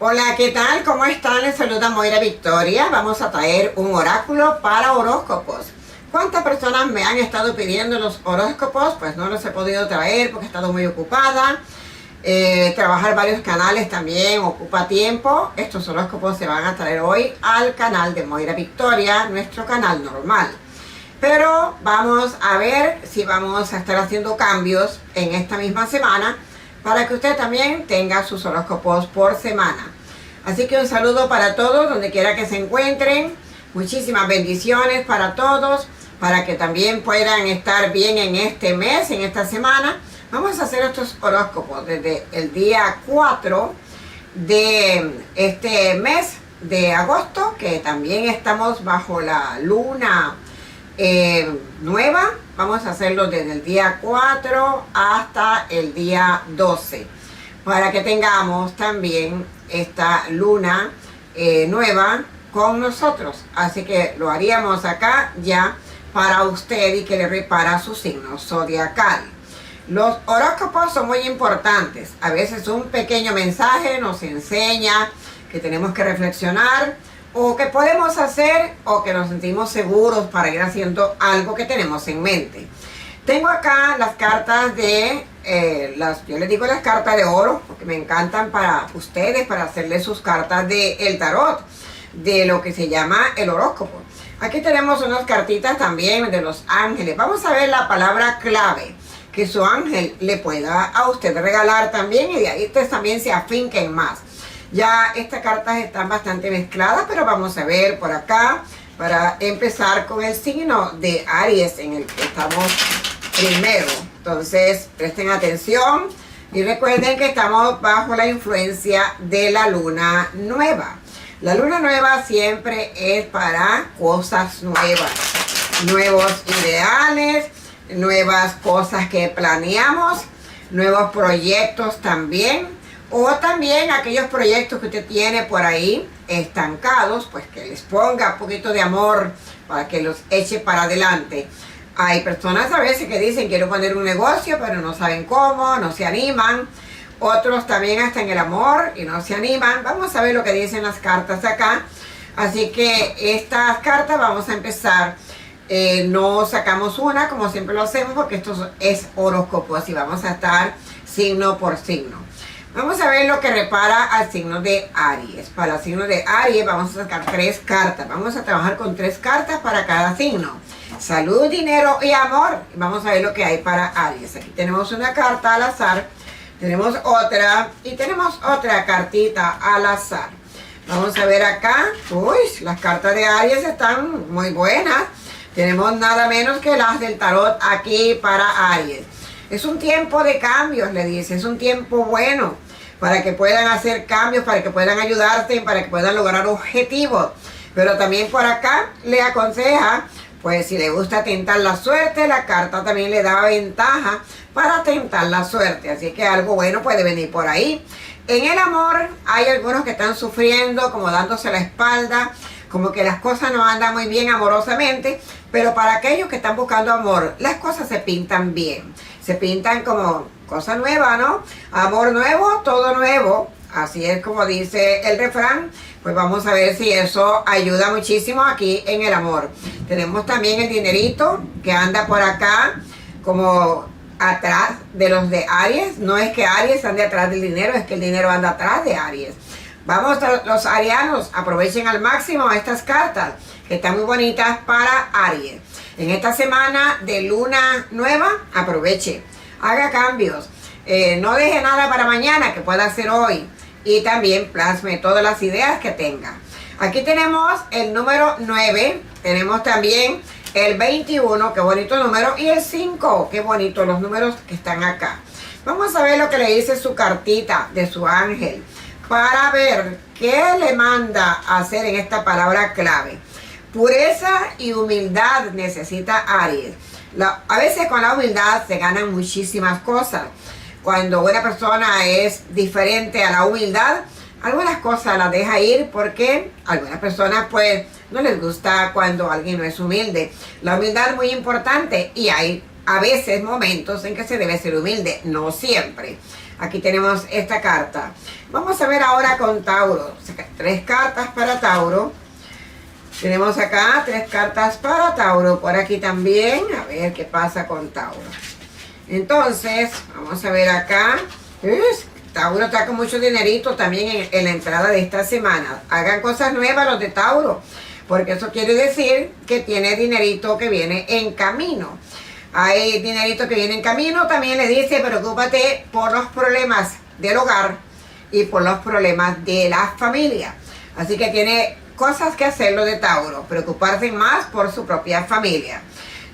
Hola, ¿qué tal? ¿Cómo están? Les saluda Moira Victoria. Vamos a traer un oráculo para horóscopos. ¿Cuántas personas me han estado pidiendo los horóscopos? Pues no los he podido traer porque he estado muy ocupada. Trabajar varios canales también ocupa tiempo. Estos horóscopos se van a traer hoy al canal de Moira Victoria, nuestro canal normal. Pero vamos a ver si vamos a estar haciendo cambios en esta misma semana para que usted también tenga sus horóscopos por semana. Así que un saludo para todos, donde quiera que se encuentren. Muchísimas bendiciones para todos, para que también puedan estar bien en este mes, en esta semana. Vamos a hacer estos horóscopos desde el día 4 de este mes de agosto, que también estamos bajo la luna nueva. Vamos a hacerlo desde el día 4 hasta el día 12 para que tengamos también esta luna nueva con nosotros. Así que lo haríamos acá ya para usted y que le repara su signo zodiacal. Los horóscopos son muy importantes. A veces un pequeño mensaje nos enseña que tenemos que reflexionar, o que podemos hacer, o que nos sentimos seguros para ir haciendo algo que tenemos en mente. Tengo acá las cartas de, yo les digo las cartas de oro, porque me encantan para ustedes, para hacerles sus cartas del tarot, de lo que se llama el horóscopo. Aquí tenemos unas cartitas también de los ángeles. Vamos a ver la palabra clave que su ángel le pueda a usted regalar también, y de ahí ustedes también se afinquen más. Ya estas cartas están bastante mezcladas, pero vamos a ver por acá para empezar con el signo de Aries, en el que estamos primero. Entonces presten atención y recuerden que estamos bajo la influencia de la luna nueva. La luna nueva siempre es para cosas nuevas, nuevos ideales, nuevas cosas que planeamos, nuevos proyectos también. O también aquellos proyectos que usted tiene por ahí estancados, pues que les ponga un poquito de amor para que los eche para adelante. Hay personas a veces que dicen quiero poner un negocio, pero no saben cómo, no se animan. Otros también hasta en el amor y no se animan. Vamos a ver lo que dicen las cartas acá. Así que estas cartas vamos a empezar. No sacamos una como siempre lo hacemos, porque esto es horóscopo, así vamos a estar signo por signo. Vamos a ver lo que repara al signo de Aries. Para el signo de Aries vamos a sacar 3 cartas. Vamos a trabajar con 3 cartas para cada signo. Salud, dinero y amor. Vamos a ver lo que hay para Aries. Aquí tenemos una carta al azar. Tenemos otra y tenemos otra cartita al azar. Vamos a ver acá. Uy, las cartas de Aries están muy buenas. Tenemos nada menos que las del tarot aquí para Aries. Es un tiempo de cambios, le dice. Es un tiempo bueno para que puedan hacer cambios, para que puedan ayudarse, para que puedan lograr objetivos. Pero también por acá le aconseja, pues si le gusta tentar la suerte, la carta también le da ventaja para tentar la suerte. Así que algo bueno puede venir por ahí. En el amor hay algunos que están sufriendo, como dándose la espalda, como que las cosas no andan muy bien amorosamente. Pero para aquellos que están buscando amor, las cosas se pintan bien. Se pintan como cosa nueva, ¿no? Amor nuevo, todo nuevo. Así es como dice el refrán. Pues vamos a ver si eso ayuda muchísimo aquí en el amor. Tenemos también el dinerito que anda por acá como atrás de los de Aries. No es que Aries ande atrás del dinero, es que el dinero anda atrás de Aries. Vamos, los arianos, aprovechen al máximo estas cartas que están muy bonitas para Aries. En esta semana de luna nueva, aproveche, haga cambios. No deje nada para mañana que pueda hacer hoy. Y también plasme todas las ideas que tenga. Aquí tenemos el número 9. Tenemos también el 21, qué bonito número. Y el 5, qué bonito los números que están acá. Vamos a ver lo que le dice su cartita de su ángel, para ver qué le manda a hacer en esta palabra clave. Pureza y humildad necesita Aries. A veces con la humildad se ganan muchísimas cosas. Cuando una persona es diferente a la humildad, algunas cosas las deja ir, porque a algunas personas pues no les gusta cuando alguien no es humilde. La humildad es muy importante, y hay a veces momentos en que se debe ser humilde, no siempre. Aquí tenemos esta carta. Vamos a ver ahora con Tauro. 3 cartas para Tauro. Tenemos acá 3 cartas para Tauro. Por aquí también. A ver qué pasa con Tauro. Entonces, vamos a ver acá. Tauro está con mucho dinerito también en la entrada de esta semana. Hagan cosas nuevas los de Tauro, porque eso quiere decir que tiene dinerito que viene en camino. Hay dinerito que viene en camino. También le dice, preocúpate por los problemas del hogar y por los problemas de la familia. Así que tiene cosas que hacer lo de Tauro, preocuparse más por su propia familia.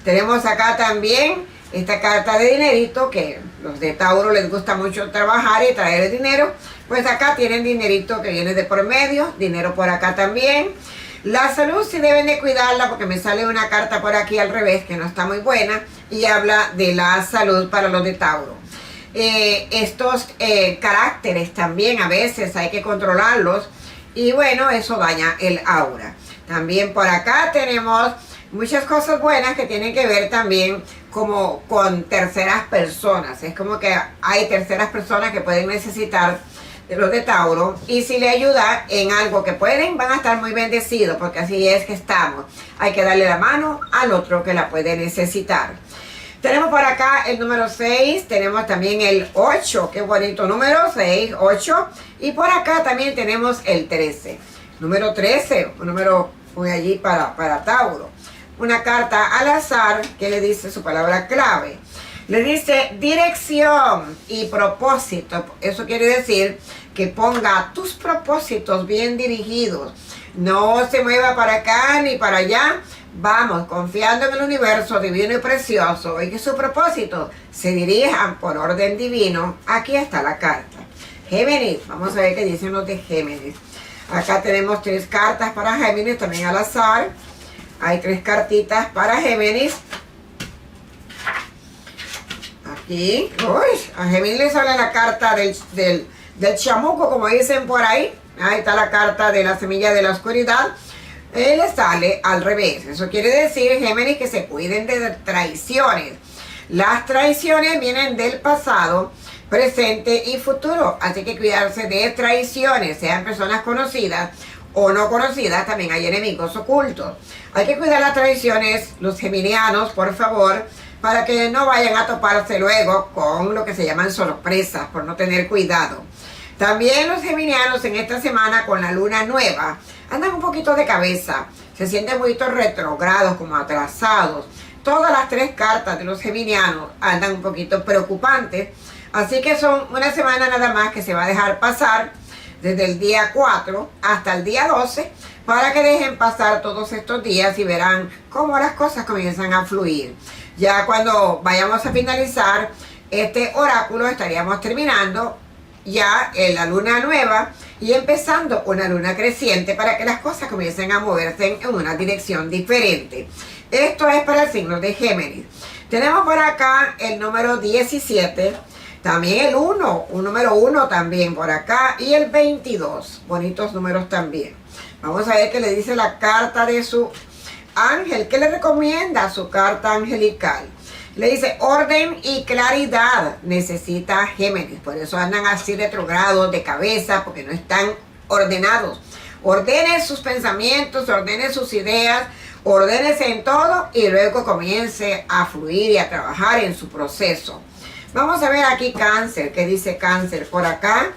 Tenemos acá también esta carta de dinerito, que los de Tauro les gusta mucho trabajar y traer dinero. Pues acá tienen dinerito que viene de por medio, dinero por acá también. La salud sí deben de cuidarla, porque me sale una carta por aquí al revés que no está muy buena y habla de la salud para los de Tauro. Estos caracteres también a veces hay que controlarlos y bueno, eso daña el aura. También por acá tenemos muchas cosas buenas que tienen que ver también como con terceras personas. Es como que hay terceras personas que pueden necesitar de los de Tauro, y si le ayuda en algo que pueden, van a estar muy bendecidos, porque así es que estamos. Hay que darle la mano al otro que la puede necesitar. Tenemos por acá el número 6, tenemos también el 8, qué bonito número, 6, 8, y por acá también tenemos el 13. Número 13, un número muy allí para Tauro. Una carta al azar que le dice su palabra clave. Le dice dirección y propósito. Eso quiere decir que ponga tus propósitos bien dirigidos. No se mueva para acá ni para allá. Vamos, confiando en el universo divino y precioso, y que sus propósitos se dirijan por orden divino. Aquí está la carta. Géminis, vamos a ver qué dicen los de Géminis. Acá tenemos 3 cartas para Géminis, también al azar. Hay 3 cartitas para Géminis. Aquí, a Géminis le sale la carta del chamuco, como dicen por ahí. Ahí está la carta de la semilla de la oscuridad. Le sale al revés. Eso quiere decir, Géminis, que se cuiden de traiciones. Las traiciones vienen del pasado, presente y futuro. Así que cuidarse de traiciones, sean personas conocidas o no conocidas. También hay enemigos ocultos. Hay que cuidar las traiciones, los geminianos, por favor, para que no vayan a toparse luego con lo que se llaman sorpresas por no tener cuidado. También los geminianos en esta semana con la luna nueva andan un poquito de cabeza, se sienten un poquito retrogrados, como atrasados. Todas las 3 cartas de los geminianos andan un poquito preocupantes, así que son una semana nada más que se va a dejar pasar desde el día 4 hasta el día 12, para que dejen pasar todos estos días y verán cómo las cosas comienzan a fluir. Ya cuando vayamos a finalizar este oráculo, estaríamos terminando ya en la luna nueva y empezando una luna creciente, para que las cosas comiencen a moverse en una dirección diferente. Esto es para el signo de Géminis. Tenemos por acá el número 17, también el 1, un número 1 también por acá, y el 22, bonitos números también. Vamos a ver qué le dice la carta de su ángel. ¿Qué le recomienda su carta angelical? Le dice orden y claridad necesita Géminis. Por eso andan así retrogrados de cabeza, porque no están ordenados. Ordene sus pensamientos, ordene sus ideas, ordénese en todo y luego comience a fluir y a trabajar en su proceso. Vamos a ver aquí Cáncer. ¿Qué dice Cáncer por acá?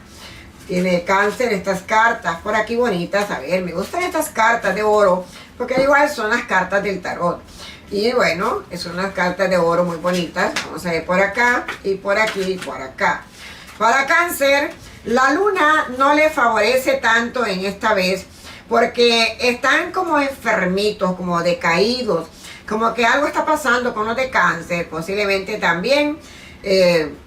Tiene Cáncer estas cartas por aquí bonitas. A ver, me gustan estas cartas de oro, porque igual son las cartas del tarot. Y bueno, son unas cartas de oro muy bonitas. Vamos a ver por acá y por aquí y por acá. Para Cáncer, la luna no le favorece tanto en esta vez, porque están como enfermitos, como decaídos, como que algo está pasando con los de Cáncer. Posiblemente también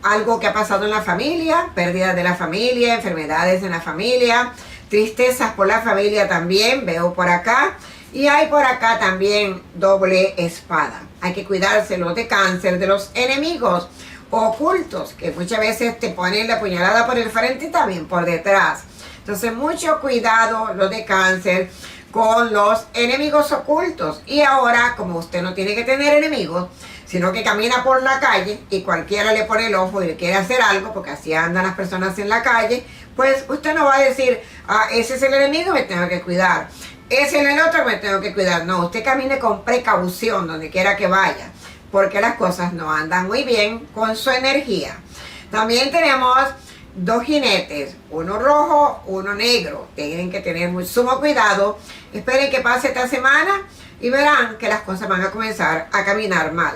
algo que ha pasado en la familia, pérdidas de la familia, enfermedades en la familia, tristezas por la familia también, veo por acá. Y hay por acá también doble espada. Hay que cuidarse los de Cáncer de los enemigos ocultos, que muchas veces te ponen la puñalada por el frente y también por detrás. Entonces mucho cuidado los de Cáncer con los enemigos ocultos. Y ahora, como usted no tiene que tener enemigos, sino que camina por la calle y cualquiera le pone el ojo y le quiere hacer algo, porque así andan las personas en la calle, pues usted no va a decir, ah, ese es el enemigo, me tengo que cuidar. Ese es el otro, me tengo que cuidar. No, usted camine con precaución donde quiera que vaya, porque las cosas no andan muy bien con su energía. También tenemos dos jinetes, uno rojo, uno negro. Tienen que tener muy sumo cuidado. Esperen que pase esta semana y verán que las cosas van a comenzar a caminar mal.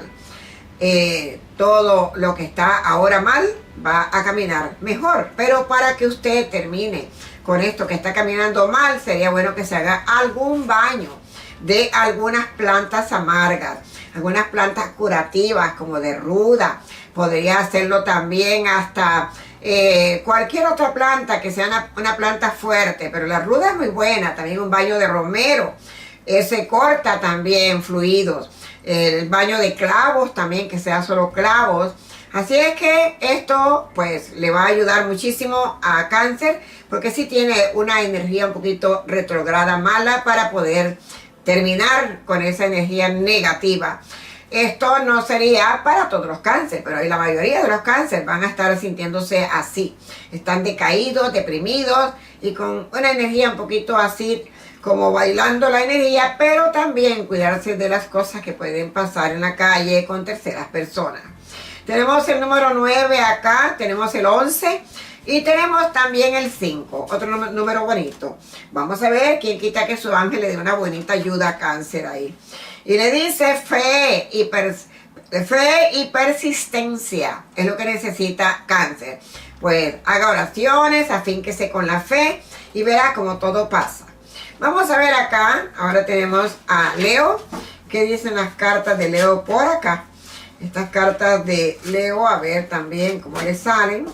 Todo lo que está ahora mal va a caminar mejor. Pero para que usted termine con esto que está caminando mal, sería bueno que se haga algún baño de algunas plantas amargas, algunas plantas curativas como de ruda. Podría hacerlo también hasta cualquier otra planta que sea una planta fuerte, pero la ruda es muy buena. También un baño de romero, se corta también fluidos. El baño de clavos también, que sea solo clavos. Así es que esto pues le va a ayudar muchísimo a Cáncer, porque sí tiene una energía un poquito retrograda mala para poder terminar con esa energía negativa. Esto no sería para todos los cánceres, pero la mayoría de los cánceres van a estar sintiéndose así. Están decaídos, deprimidos y con una energía un poquito así, como bailando la energía, pero también cuidarse de las cosas que pueden pasar en la calle con terceras personas. Tenemos el número 9 acá, tenemos el 11 y tenemos también el 5, otro número bonito. Vamos a ver quién quita que su ángel le dé una bonita ayuda a Cáncer ahí. Y le dice fe y persistencia es lo que necesita Cáncer. Pues haga oraciones, afínquese con la fe y verá cómo todo pasa. Vamos a ver acá, ahora tenemos a Leo. ¿Qué dicen las cartas de Leo por acá? Estas cartas de Leo, a ver también cómo le salen.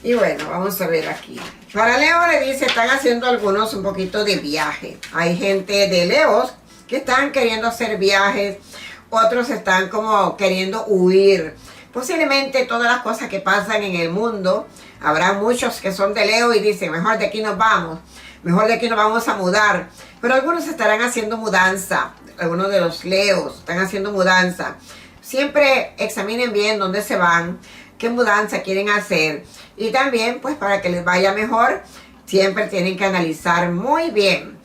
Y bueno, vamos a ver aquí. Para Leo le dice, están haciendo algunos un poquito de viaje. Hay gente de Leos que están queriendo hacer viajes, otros están como queriendo huir. Posiblemente todas las cosas que pasan en el mundo, habrá muchos que son de Leo y dicen, mejor de aquí nos vamos, mejor de aquí nos vamos a mudar. Pero algunos estarán haciendo mudanza, algunos de los Leos están haciendo mudanza. Siempre examinen bien dónde se van, qué mudanza quieren hacer. Y también, pues para que les vaya mejor, siempre tienen que analizar muy bien.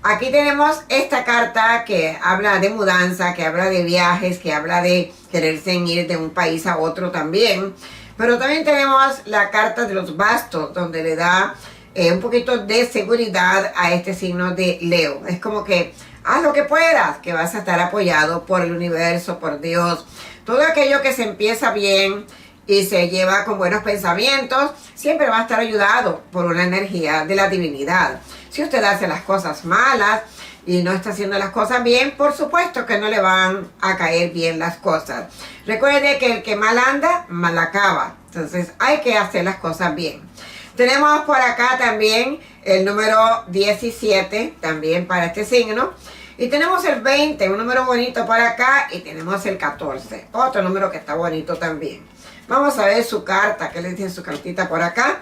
Aquí tenemos esta carta que habla de mudanza, que habla de viajes, que habla de quererse ir de un país a otro también. Pero también tenemos la carta de los bastos, donde le da un poquito de seguridad a este signo de Leo. Es como que haz lo que puedas, que vas a estar apoyado por el universo, por Dios. Todo aquello que se empieza bien y se lleva con buenos pensamientos, siempre va a estar ayudado por una energía de la divinidad. Si usted hace las cosas malas y no está haciendo las cosas bien, por supuesto que no le van a caer bien las cosas. Recuerde que el que mal anda, mal acaba. Entonces hay que hacer las cosas bien. Tenemos por acá también el número 17, también para este signo. Y tenemos el 20, un número bonito por acá. Y tenemos el 14, otro número que está bonito también. Vamos a ver su carta, que le dice su cartita por acá.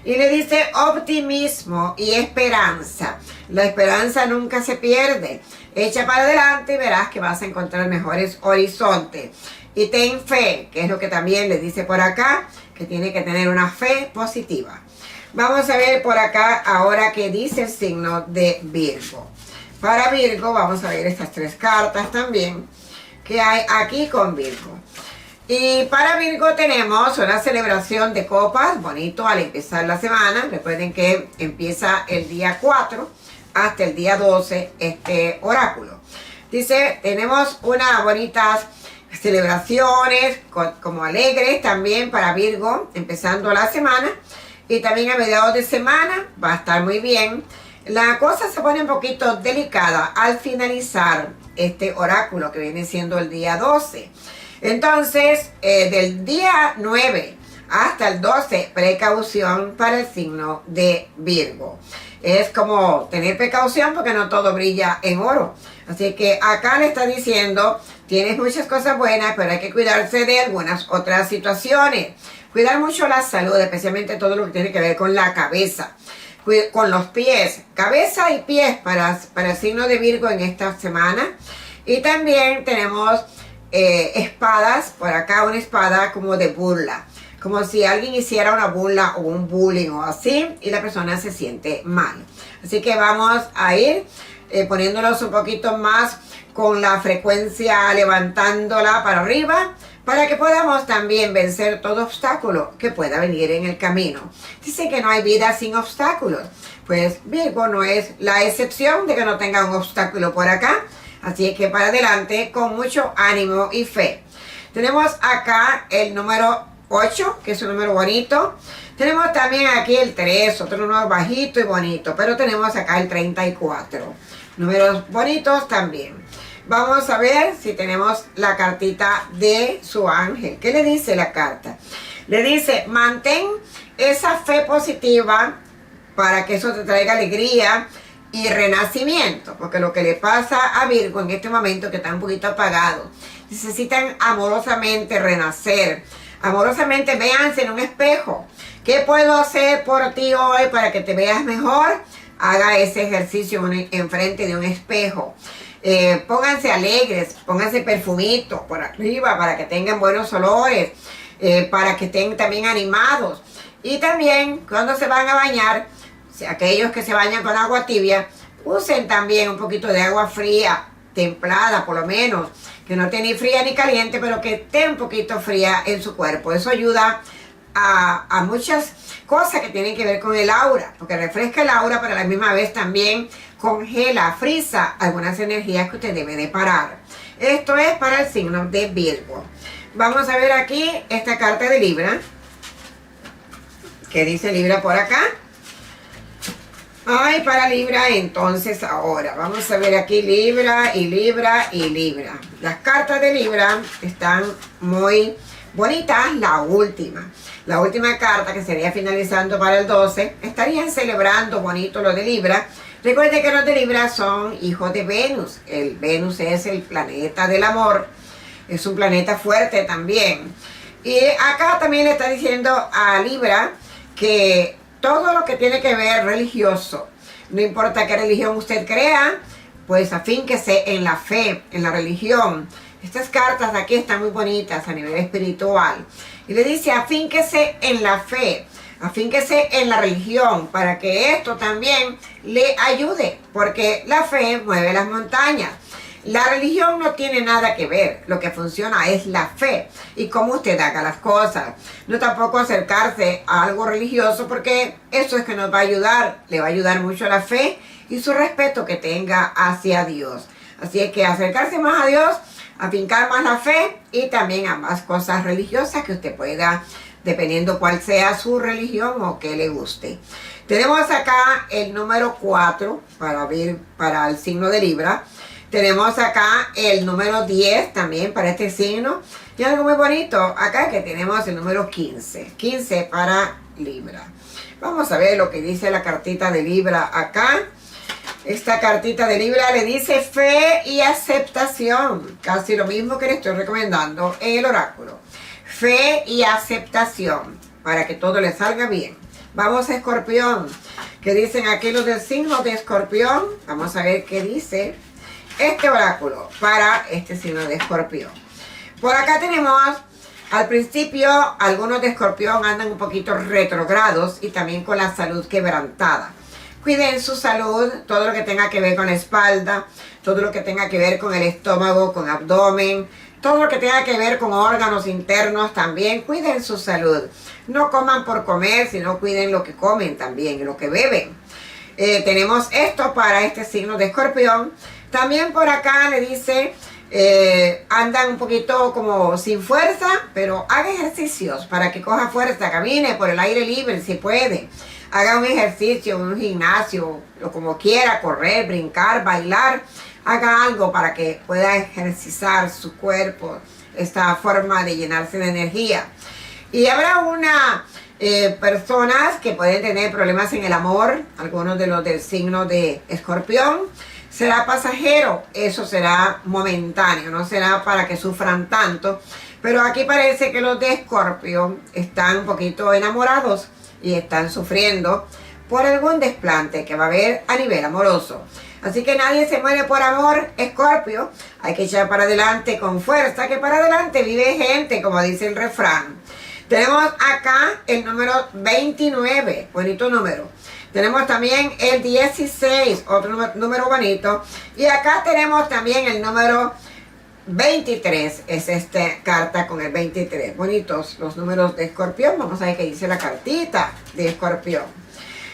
Y le dice optimismo y esperanza. La esperanza nunca se pierde. Echa para adelante y verás que vas a encontrar mejores horizontes. Y ten fe, que es lo que también le dice por acá, que tiene que tener una fe positiva. Vamos a ver por acá ahora qué dice el signo de Virgo. Para Virgo vamos a ver estas tres cartas también que hay aquí con Virgo. Y para Virgo tenemos una celebración de copas, bonito al empezar la semana. Recuerden que empieza el día 4 hasta el día 12 este oráculo. Dice, tenemos unas bonitas celebraciones como alegres también para Virgo, empezando la semana. Y también a mediados de semana va a estar muy bien. La cosa se pone un poquito delicada al finalizar este oráculo que viene siendo el día 12. Entonces, del día 9 hasta el 12, precaución para el signo de Virgo. Es como tener precaución porque no todo brilla en oro. Así que acá le está diciendo, tienes muchas cosas buenas, pero hay que cuidarse de algunas otras situaciones. Cuidar mucho la salud, especialmente todo lo que tiene que ver con la cabeza, con los pies, cabeza y pies para el signo de Virgo en esta semana. Y también tenemos espadas, por acá una espada como de burla, como si alguien hiciera una burla o un bullying o así y la persona se siente mal. Así que vamos a ir poniéndolos un poquito más con la frecuencia, levantándola para arriba, para que podamos también vencer todo obstáculo que pueda venir en el camino. Dice que no hay vida sin obstáculos. Pues Virgo no es la excepción de que no tenga un obstáculo por acá. Así es que para adelante con mucho ánimo y fe. Tenemos acá el número 8, que es un número bonito. Tenemos también aquí el 3, otro número bajito y bonito. Pero tenemos acá el 34. Números bonitos también. Vamos a ver si tenemos la cartita de su ángel. ¿Qué le dice la carta? Le dice, mantén esa fe positiva para que eso te traiga alegría y renacimiento. Porque lo que le pasa a Virgo en este momento, que está un poquito apagado, necesitan amorosamente renacer. Amorosamente véanse en un espejo. ¿Qué puedo hacer por ti hoy para que te veas mejor? Haga ese ejercicio enfrente de un espejo. Pónganse alegres, pónganse perfumitos por arriba para que tengan buenos olores, para que estén también animados. Y también cuando se van a bañar, aquellos que se bañan con agua tibia, usen también un poquito de agua fría, templada por lo menos, que no esté ni fría ni caliente, pero que esté un poquito fría en su cuerpo. Eso ayuda a muchas cosas que tienen que ver con el aura, porque refresca el aura, pero a la misma vez también congela, frisa algunas energías que usted debe de parar. Esto es para el signo de Virgo. Vamos a ver aquí esta carta de Libra. ¿Qué dice Libra por acá? Ay, para Libra, entonces ahora vamos a ver aquí Libra y Libra y Libra. Las cartas de Libra están muy bonitas. La última carta, que sería finalizando para el 12, estarían celebrando bonito lo de Libra. Recuerden que los de Libra son hijos de Venus. El Venus es el planeta del amor. Es un planeta fuerte también. Y acá también le está diciendo a Libra que todo lo que tiene que ver religioso, no importa qué religión usted crea, pues afínquese en la fe, en la religión. Estas cartas de aquí están muy bonitas a nivel espiritual. Y le dice, afínquese en la fe, afínquese en la religión, para que esto también le ayude, porque la fe mueve las montañas. La religión no tiene nada que ver, lo que funciona es la fe y cómo usted haga las cosas. No tampoco acercarse a algo religioso, porque eso es que nos va a ayudar, le va a ayudar mucho la fe y su respeto que tenga hacia Dios. Así es que acercarse más a Dios, afincar más la fe y también a más cosas religiosas que usted pueda, dependiendo cuál sea su religión o que le guste. Tenemos acá el número 4 para el signo de Libra. Tenemos acá el número 10 también para este signo. Y algo muy bonito acá, que tenemos el número 15. 15 para Libra. Vamos a ver lo que dice la cartita de Libra acá. Esta cartita de Libra le dice fe y aceptación. Casi lo mismo que le estoy recomendando en el oráculo. Fe y aceptación, para que todo le salga bien. Vamos a Escorpión. ¿Qué dicen aquí los del signo de Escorpión? Vamos a ver qué dice este oráculo para este signo de Escorpión. Por acá tenemos, al principio, algunos de Escorpión andan un poquito retrogrados y también con la salud quebrantada. Cuiden su salud, todo lo que tenga que ver con la espalda, todo lo que tenga que ver con el estómago, con abdomen, todo lo que tenga que ver con órganos internos también. Cuiden su salud. No coman por comer, sino cuiden lo que comen también y lo que beben. Tenemos esto para este signo de Escorpión. También por acá le dice, andan un poquito como sin fuerza, pero haga ejercicios para que coja fuerza, camine por el aire libre si puede. Haga un ejercicio, un gimnasio, o como quiera, correr, brincar, bailar. Haga algo para que pueda ejercitar su cuerpo, esta forma de llenarse de energía. Y habrá personas que pueden tener problemas en el amor, algunos de los del signo de Escorpión. Será pasajero, eso será momentáneo, no será para que sufran tanto. Pero aquí parece que los de Escorpio están un poquito enamorados y están sufriendo por algún desplante que va a haber a nivel amoroso. Así que nadie se muere por amor, Escorpio. Hay que echar para adelante con fuerza, que para adelante vive gente, como dice el refrán. Tenemos acá el número 29, bonito número. Tenemos también el 16, otro número bonito. Y acá tenemos también el número 23, es esta carta con el 23. Bonitos los números de Escorpión. Vamos a ver qué dice la cartita de Escorpión.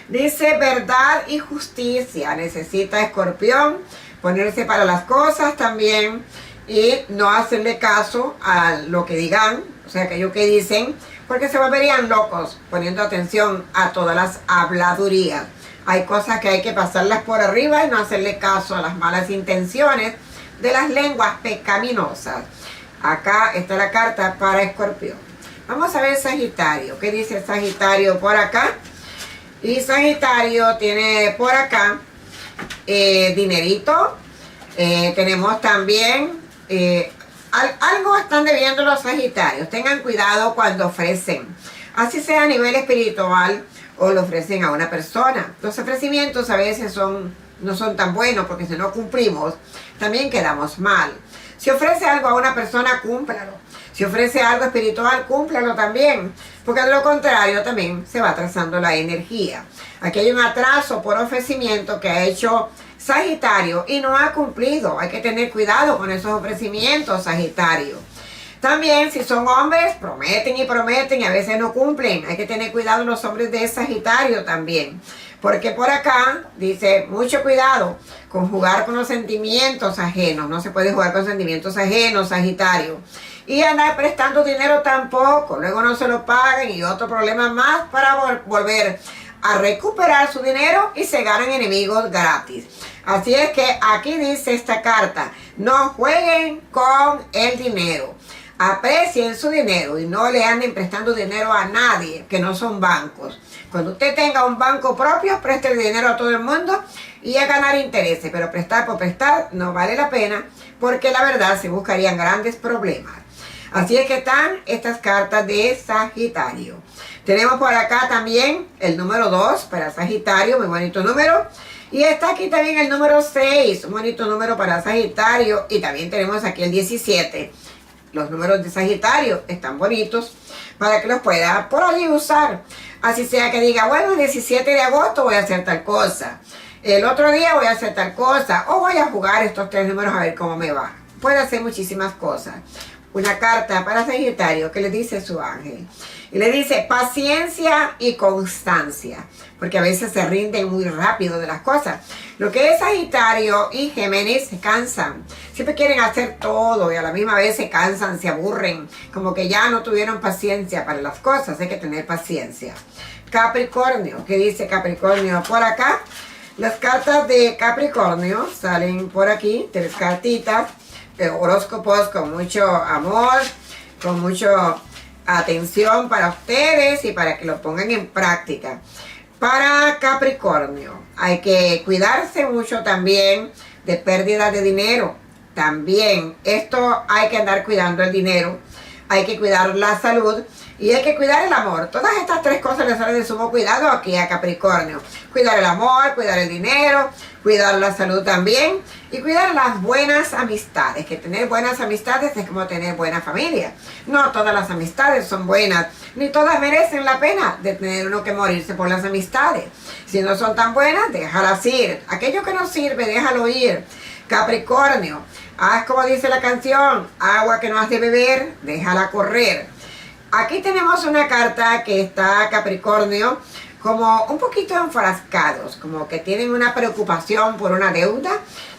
Dice verdad y justicia. Necesita Escorpión ponerse para las cosas también y no hacerle caso a lo que digan, o sea, aquello que dicen, porque se volverían locos poniendo atención a todas las habladurías. Hay cosas que hay que pasarlas por arriba y no hacerle caso a las malas intenciones de las lenguas pecaminosas. Acá está la carta para Escorpión. Vamos a ver Sagitario. ¿Qué dice Sagitario por acá? Y Sagitario tiene por acá dinerito. Tenemos también algo están debiendo los Sagitarios. Tengan cuidado cuando ofrecen, así sea a nivel espiritual o lo ofrecen a una persona. Los ofrecimientos a veces no son tan buenos, porque si no cumplimos también quedamos mal. Si ofrece algo a una persona, cúmplalo. Si ofrece algo espiritual, cúmplalo también, porque de lo contrario también se va atrasando la energía. Aquí hay un atraso por ofrecimiento que ha hecho Sagitario y no ha cumplido. Hay que tener cuidado con esos ofrecimientos, Sagitario. También si son hombres, prometen y prometen y a veces no cumplen. Hay que tener cuidado los hombres de Sagitario también. Porque por acá dice, mucho cuidado con jugar con los sentimientos ajenos. No se puede jugar con sentimientos ajenos, Sagitario. Y andar prestando dinero tampoco. Luego no se lo pagan y otro problema más para volver a recuperar su dinero y se ganan enemigos gratis. Así es que aquí dice esta carta, no jueguen con el dinero. Aprecien su dinero y no le anden prestando dinero a nadie, que no son bancos. Cuando usted tenga un banco propio, preste el dinero a todo el mundo y a ganar intereses. Pero prestar por prestar no vale la pena, porque la verdad se buscarían grandes problemas. Así es que están estas cartas de Sagitario. Tenemos por acá también el número 2 para Sagitario, muy bonito número. Y está aquí también el número 6, un bonito número para Sagitario. Y también tenemos aquí el 17. Los números de Sagitario están bonitos para que los pueda por allí usar. Así sea que diga, bueno, el 17 de agosto voy a hacer tal cosa. El otro día voy a hacer tal cosa. O voy a jugar estos 3 números a ver cómo me va. Puede hacer muchísimas cosas. Una carta para Sagitario que le dice su ángel. Y le dice paciencia y constancia, porque a veces se rinden muy rápido de las cosas. Lo que es Sagitario y Géminis se cansan. Siempre quieren hacer todo y a la misma vez se cansan, se aburren. Como que ya no tuvieron paciencia para las cosas. Hay que tener paciencia. Capricornio, ¿qué dice Capricornio por acá? Las cartas de Capricornio salen por aquí, 3 cartitas. Horóscopos con mucho amor, con mucha atención para ustedes y para que lo pongan en práctica. Para Capricornio, hay que cuidarse mucho también de pérdida de dinero. También esto hay que andar cuidando el dinero, hay que cuidar la salud y hay que cuidar el amor. Todas estas 3 cosas les salen de sumo cuidado aquí a Capricornio. Cuidar el amor, cuidar el dinero, cuidar la salud también y cuidar las buenas amistades. Que tener buenas amistades es como tener buena familia. No todas las amistades son buenas, ni todas merecen la pena de tener uno que morirse por las amistades. Si no son tan buenas, déjalas ir. Aquello que no sirve, déjalo ir. Capricornio, haz como dice la canción, agua que no has de beber, déjala correr. Aquí tenemos una carta que está Capricornio como un poquito enfrascados, como que tienen una preocupación por una deuda,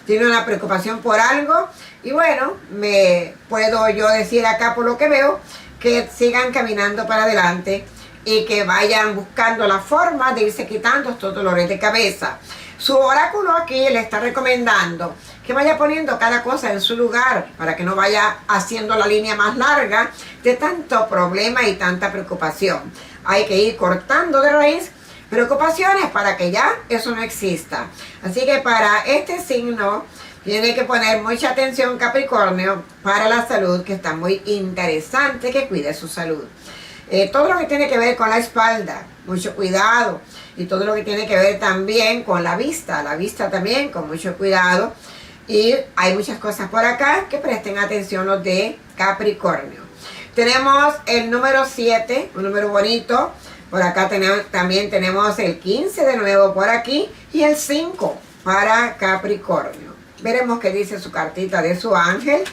tienen una preocupación por algo, y bueno, me puedo yo decir acá por lo que veo, que sigan caminando para adelante y que vayan buscando la forma de irse quitando estos dolores de cabeza. Su oráculo aquí le está recomendando que vaya poniendo cada cosa en su lugar para que no vaya haciendo la línea más larga de tanto problema y tanta preocupación. Hay que ir cortando de raíz preocupaciones para que ya eso no exista. Así que para este signo tiene que poner mucha atención Capricornio para la salud, que está muy interesante que cuide su salud. Todo lo que tiene que ver con la espalda, mucho cuidado. Y todo lo que tiene que ver también con la vista también, con mucho cuidado. Y hay muchas cosas por acá que presten atención los de Capricornio. Tenemos el número 7, un número bonito. Por acá también tenemos el 15 de nuevo por aquí y el 5 para Capricornio. Veremos qué dice su cartita de su ángel.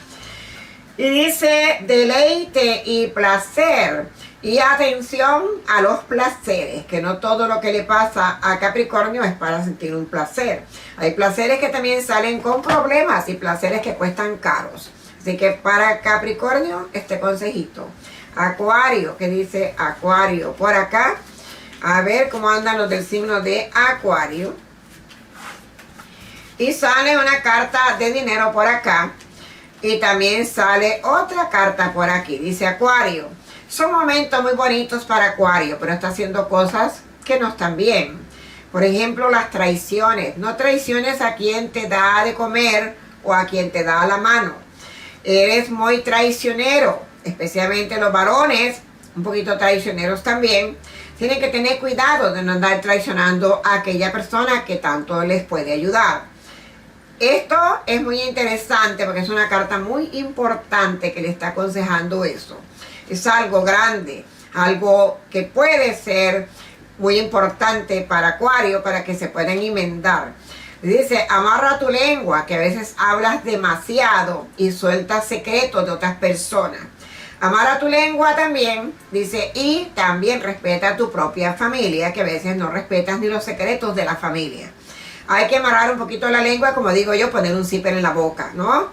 Y dice deleite y placer. Y atención a los placeres, que no todo lo que le pasa a Capricornio es para sentir un placer. Hay placeres que también salen con problemas y placeres que cuestan caros. Así que para Capricornio, este consejito. Acuario, ¿qué dice Acuario? Por acá, a ver cómo andan los del signo de Acuario. Y sale una carta de dinero por acá. Y también sale otra carta por aquí. Dice Acuario. Son momentos muy bonitos para Acuario, pero está haciendo cosas que no están bien. Por ejemplo, las traiciones. No traiciones a quien te da de comer o a quien te da la mano. Eres muy traicionero, especialmente los varones, un poquito traicioneros también. Tienen que tener cuidado de no andar traicionando a aquella persona que tanto les puede ayudar. Esto es muy interesante porque es una carta muy importante que le está aconsejando eso. Es algo grande, algo que puede ser muy importante para Acuario, para que se puedan enmendar. Dice, amarra tu lengua, que a veces hablas demasiado y sueltas secretos de otras personas. Amarra tu lengua también, dice, y también respeta a tu propia familia, que a veces no respetas ni los secretos de la familia. Hay que amarrar un poquito la lengua, como digo yo, poner un zipper en la boca, ¿no?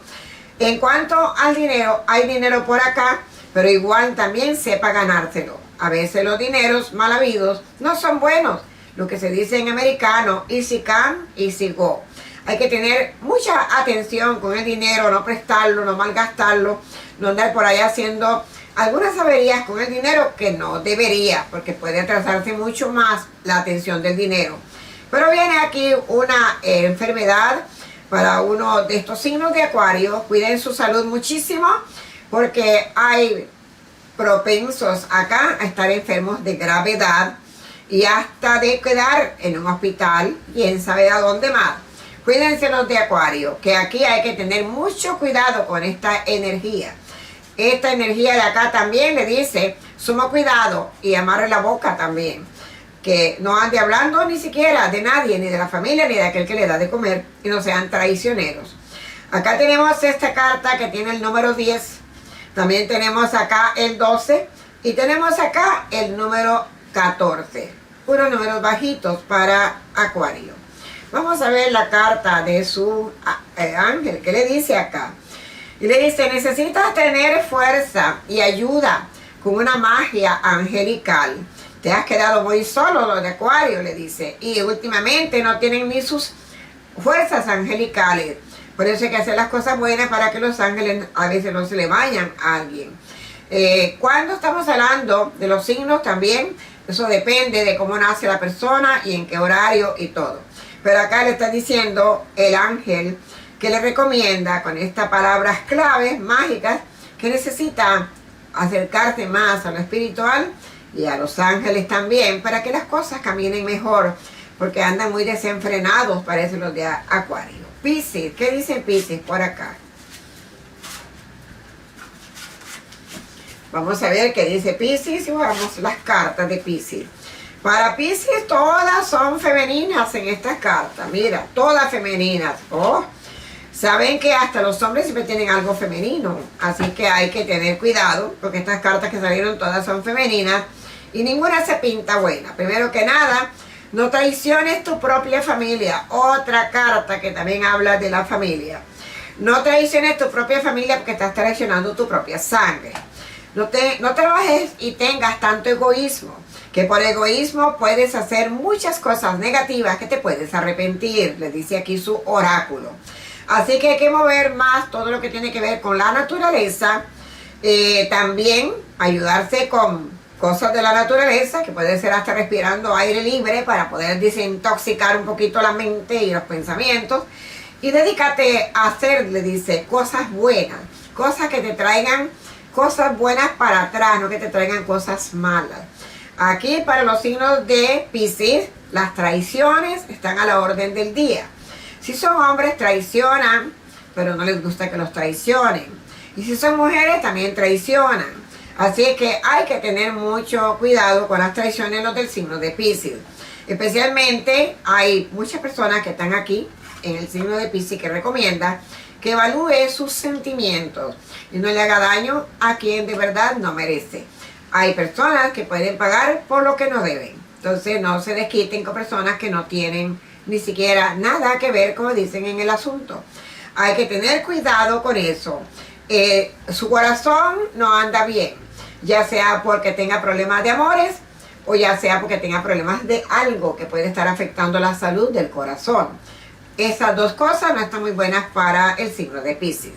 En cuanto al dinero, hay dinero por acá, pero igual también sepa ganárselo. A veces los dineros mal habidos no son buenos. Lo que se dice en americano, easy come, easy go. Hay que tener mucha atención con el dinero, no prestarlo, no malgastarlo, no andar por ahí haciendo algunas averías con el dinero que no debería, porque puede atrasarse mucho más la atención del dinero. Pero viene aquí una enfermedad para uno de estos signos de Acuario. Cuiden su salud muchísimo, porque hay propensos acá a estar enfermos de gravedad y hasta de quedar en un hospital, quién sabe a dónde más. Cuídense los de Acuario, que aquí hay que tener mucho cuidado con esta energía. Esta energía de acá también le dice, sumo cuidado y amarre la boca también. Que no ande hablando ni siquiera de nadie, ni de la familia, ni de aquel que le da de comer, y no sean traicioneros. Acá tenemos esta carta que tiene el número 10. También tenemos acá el 12 y tenemos acá el número 14. Puros números bajitos para Acuario. Vamos a ver la carta de su ángel. ¿Qué le dice acá? Y le dice, necesitas tener fuerza y ayuda con una magia angelical. Te has quedado muy solo, los de Acuario, le dice. Y últimamente no tienen ni sus fuerzas angelicales. Por eso hay que hacer las cosas buenas para que los ángeles a veces no se le vayan a alguien. Cuando estamos hablando de los signos también, eso depende de cómo nace la persona y en qué horario y todo. Pero acá le está diciendo el ángel que le recomienda con estas palabras claves, mágicas, que necesita acercarse más a lo espiritual y a los ángeles también para que las cosas caminen mejor, porque andan muy desenfrenados, parece los de Acuario. Piscis, ¿qué dice Piscis por acá? Vamos a ver qué dice Piscis y vamos las cartas de Piscis. Para Piscis todas son femeninas en estas cartas. Mira, todas femeninas. Oh, saben que hasta los hombres siempre tienen algo femenino. Así que hay que tener cuidado porque estas cartas que salieron todas son femeninas y ninguna se pinta buena. Primero que nada, no traiciones tu propia familia. Otra carta que también habla de la familia. No traiciones tu propia familia porque estás traicionando tu propia sangre. No trabajes y tengas tanto egoísmo, que por egoísmo puedes hacer muchas cosas negativas que te puedes arrepentir, le dice aquí su oráculo. Así que hay que mover más todo lo que tiene que ver con la naturaleza, también ayudarse con cosas de la naturaleza, que puede ser hasta respirando aire libre para poder desintoxicar un poquito la mente y los pensamientos. Y dedícate a hacer, le dice, cosas buenas, cosas que te traigan cosas buenas para atrás, no que te traigan cosas malas. Aquí para los signos de Piscis, las traiciones están a la orden del día. Si son hombres, traicionan, pero no les gusta que los traicionen. Y si son mujeres, también traicionan. Así que hay que tener mucho cuidado con las traiciones los del signo de Piscis. Especialmente hay muchas personas que están aquí en el signo de Piscis que recomienda que evalúe sus sentimientos y no le haga daño a quien de verdad no merece. Hay personas que pueden pagar por lo que no deben. Entonces no se desquiten con personas que no tienen ni siquiera nada que ver, como dicen en el asunto. Hay que tener cuidado con eso. Su corazón no anda bien, ya sea porque tenga problemas de amores o ya sea porque tenga problemas de algo que puede estar afectando la salud del corazón. Esas dos cosas no están muy buenas para el signo de Piscis.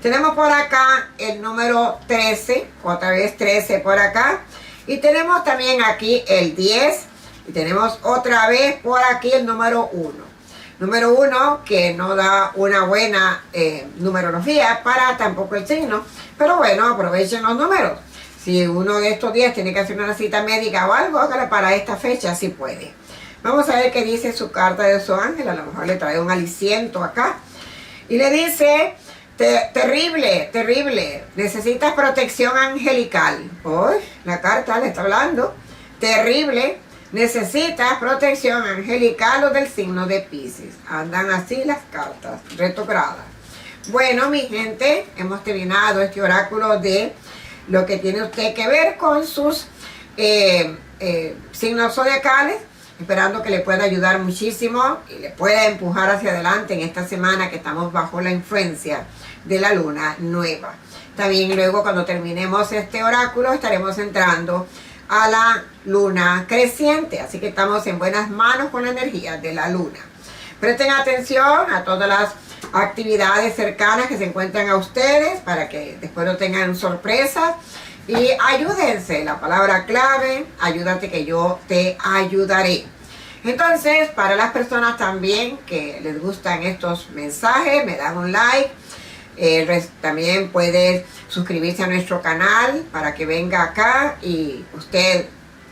Tenemos por acá el número 13, otra vez 13 por acá. Y tenemos también aquí el 10 y tenemos otra vez por aquí el número 1. Número 1 que no da una buena numerología para tampoco el signo. Pero bueno, aprovechen los números. Si uno de estos días tiene que hacer una cita médica o algo, hágala para esta fecha si puede. Vamos a ver qué dice su carta de su ángel. A lo mejor le trae un aliciento acá. Y le dice, terrible, terrible. Necesitas protección angelical. Uy, la carta le está hablando. Terrible. Necesitas protección angelical o del signo de Piscis. Andan así las cartas, retrogradadas. Bueno, mi gente, hemos terminado este oráculo de lo que tiene usted que ver con sus signos zodiacales, esperando que le pueda ayudar muchísimo y le pueda empujar hacia adelante en esta semana que estamos bajo la influencia de la luna nueva. También luego, cuando terminemos este oráculo, estaremos entrando a la luna creciente, así que estamos en buenas manos con la energía de la luna. Presten atención a todas las actividades cercanas que se encuentran a ustedes para que después no tengan sorpresas y ayúdense. La palabra clave, ayúdate que yo te ayudaré. Entonces, para las personas también que les gustan estos mensajes, me dan un like. También puedes suscribirse a nuestro canal para que venga acá y usted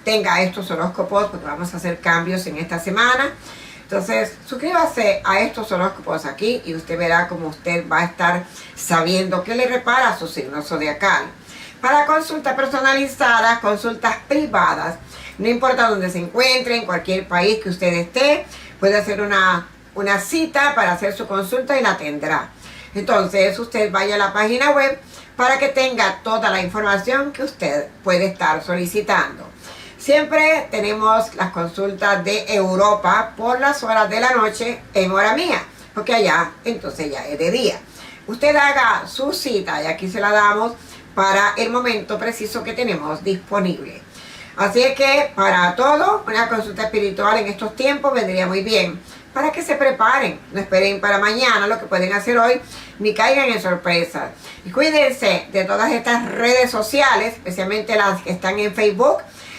tenga estos horóscopos, porque vamos a hacer cambios en esta semana. Entonces, suscríbase a estos horóscopos aquí y usted verá cómo usted va a estar sabiendo qué le repara a su signo zodiacal. Para consultas personalizadas, consultas privadas, no importa dónde se encuentre, en cualquier país que usted esté, puede hacer una cita para hacer su consulta y la tendrá. Entonces, usted vaya a la página web para que tenga toda la información que usted puede estar solicitando. Siempre tenemos las consultas de Europa por las horas de la noche en hora mía, porque allá entonces ya es de día. Usted haga su cita y aquí se la damos para el momento preciso que tenemos disponible. Así es que para todo, una consulta espiritual en estos tiempos vendría muy bien, para que se preparen, no esperen para mañana lo que pueden hacer hoy, ni caigan en sorpresas. Y cuídense de todas estas redes sociales, especialmente las que están en Facebook,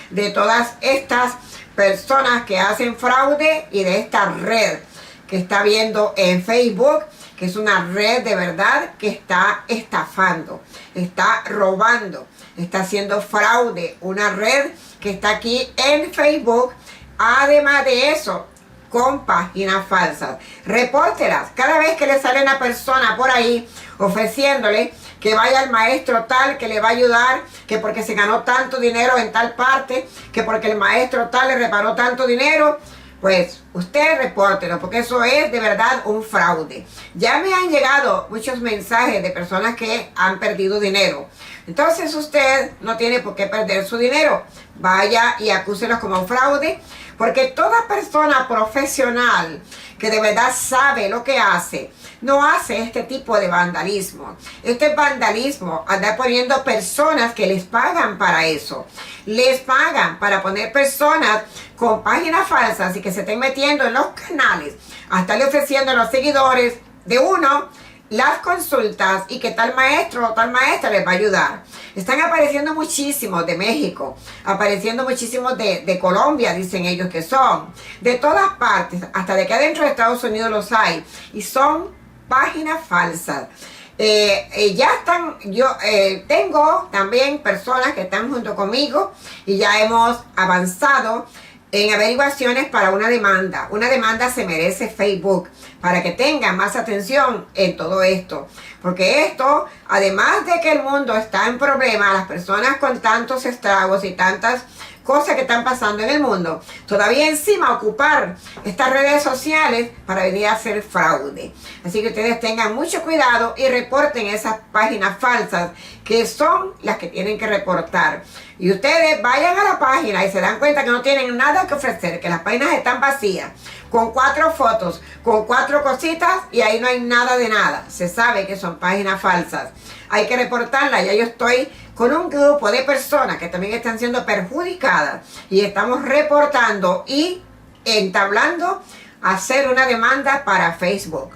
de todas estas personas que hacen fraude y de esta red que está viendo en Facebook, que es una red de verdad que está estafando, está robando, está haciendo fraude, una red que está aquí en Facebook. Además de eso, con páginas falsas, repórtelas. Cada vez que le sale una persona por ahí ofreciéndole que vaya al maestro tal que le va a ayudar, que porque se ganó tanto dinero en tal parte, que porque el maestro tal le reparó tanto dinero, pues usted repórtelo, porque eso es de verdad un fraude. Ya me han llegado muchos mensajes de personas que han perdido dinero. Entonces usted no tiene por qué perder su dinero. Vaya y acúselos como fraude, porque toda persona profesional que de verdad sabe lo que hace, no hace este tipo de vandalismo. Este vandalismo, andar poniendo personas que les pagan para eso. Les pagan para poner personas con páginas falsas y que se estén metiendo en los canales, a estarle ofreciendo a los seguidores de uno las consultas y que tal maestro o tal maestra les va a ayudar. Están apareciendo muchísimos de México, apareciendo muchísimos de Colombia, dicen ellos que son. De todas partes, hasta de que adentro de Estados Unidos los hay. Y son páginas falsas Ya están, tengo también personas que están junto conmigo y ya hemos avanzado en averiguaciones para una demanda. Una demanda se merece Facebook para que tengan más atención en todo esto. Porque esto, además de que el mundo está en problemas, las personas con tantos estragos y tantas cosas que están pasando en el mundo, todavía encima ocupar estas redes sociales para venir a hacer fraude. Así que ustedes tengan mucho cuidado y reporten esas páginas falsas que son las que tienen que reportar. Y ustedes vayan a la página y se dan cuenta que no tienen nada que ofrecer, que las páginas están vacías, con 4 fotos, con 4 cositas y ahí no hay nada de nada. Se sabe que son páginas falsas. Hay que reportarlas. Ya yo estoy con un grupo de personas que también están siendo perjudicadas y estamos reportando y entablando hacer una demanda para Facebook.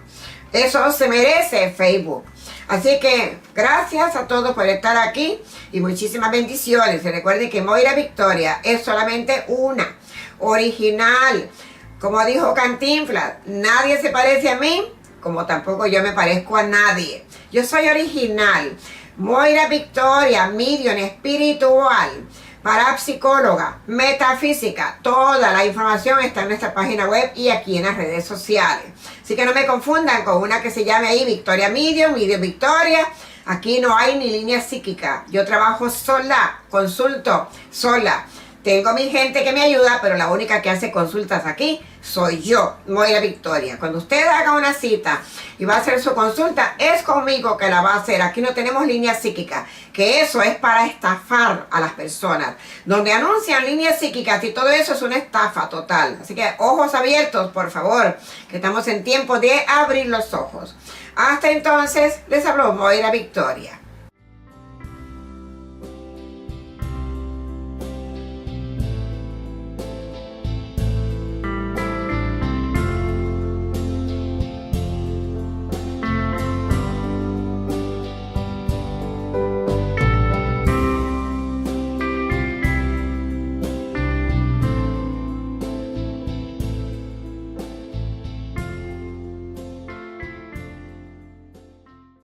Eso se merece Facebook. Así que gracias a todos por estar aquí y muchísimas bendiciones. Y recuerden que Moira Victoria es solamente una original. Como dijo Cantinflas, nadie se parece a mí, como tampoco yo me parezco a nadie. Yo soy original. Moira Victoria, medium espiritual, parapsicóloga, metafísica. Toda la información está en nuestra página web y aquí en las redes sociales. Así que no me confundan con una que se llame ahí Victoria Medium, Medium Victoria. Aquí no hay ni línea psíquica. Yo trabajo sola, consulto sola. Tengo mi gente que me ayuda, pero la única que hace consultas aquí soy yo, Moira Victoria. Cuando usted haga una cita y va a hacer su consulta, es conmigo que la va a hacer. Aquí no tenemos línea psíquica, que eso es para estafar a las personas. Donde anuncian líneas psíquicas y todo eso es una estafa total. Así que ojos abiertos, por favor, que estamos en tiempo de abrir los ojos. Hasta entonces, les habló Moira Victoria.